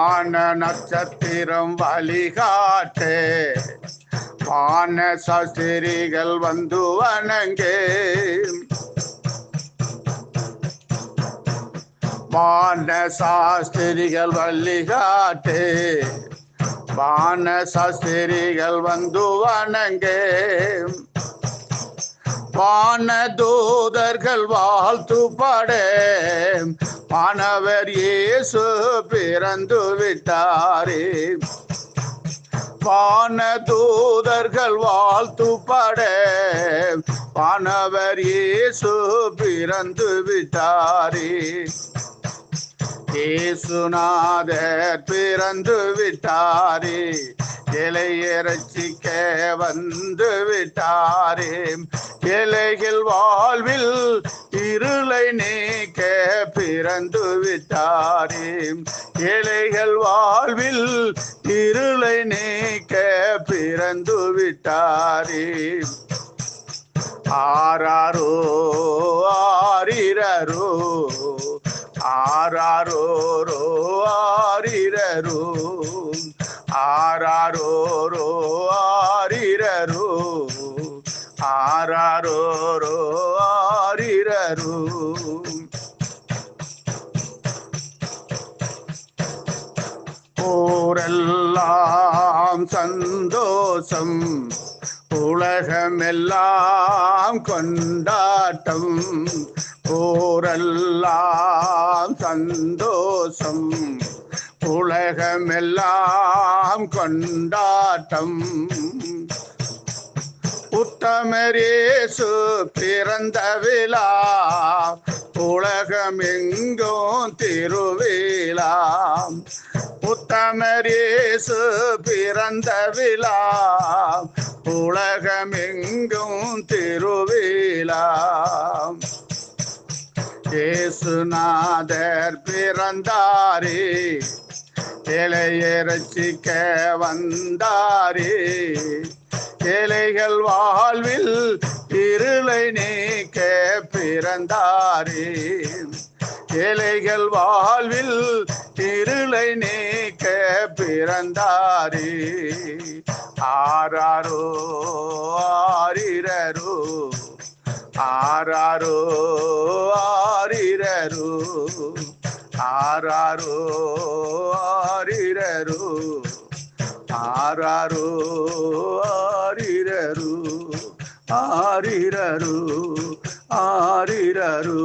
வான நட்சத்திரம் வழிகாட்டே வான சாஸ்திரிகள் வந்து வணங்கே வான சாஸ்திரிகள் வழிகாட்டே வான சாஸ்திரிகள் வந்து வணங்கே வான தூதர்கள் வாழ்த்து பாடே வானவர் இயேசு பிறந்து விட்டாரே வான தூதர்கள் வாழ்த்து பாடே வானவர் இயேசு பிறந்து விட்டாரே இயேசுநாதர் பிறந்து விட்டாரே இலையை ரட்சிக்க வந்து விட்டாரே இலைகள் வாழ்வில் இருளை நீக்க பிறந்து விட்டாரே இலைகள் வாழ்வில் இருளை நீக்க பிறந்து விட்டாரே ஆராரோ ஆரிரரோ ஆராரோ ஆரிரரோ ஆராரோ ஆரிரரோ ஆராரோ ஆரிரரோ ஊரெல்லாம் சந்தோஷம் உலகமெல்லாம் கொண்டாட்டம் ஊரெல்லாம் சந்தோஷம் உலகமெல்லாம் கொண்டாட்டம் உத்தமர் இயேசு பிறந்த விழா உலகம் எங்கும் திருவிழா உத்தமர் இயேசு பிறந்த விழா உலகம் எங்கும் திருவிழா இயேசுநாதர் பிறந்தாரே இலையை ரட்சிக்க வந்தாரே இலைகள் வாழ்வில் இருளை நீக்க பிறந்தாரே இலைகள் வாழ்வில் இருளை நீக்க பிறந்தாரே ஆராரோ ஆரிரரோ ஆராரோ ஆரிரரோ ஆராரோ ஆரிரரோ ஆராரோ ஆரிரரோ ஆரிரரோ ஆரிரரோ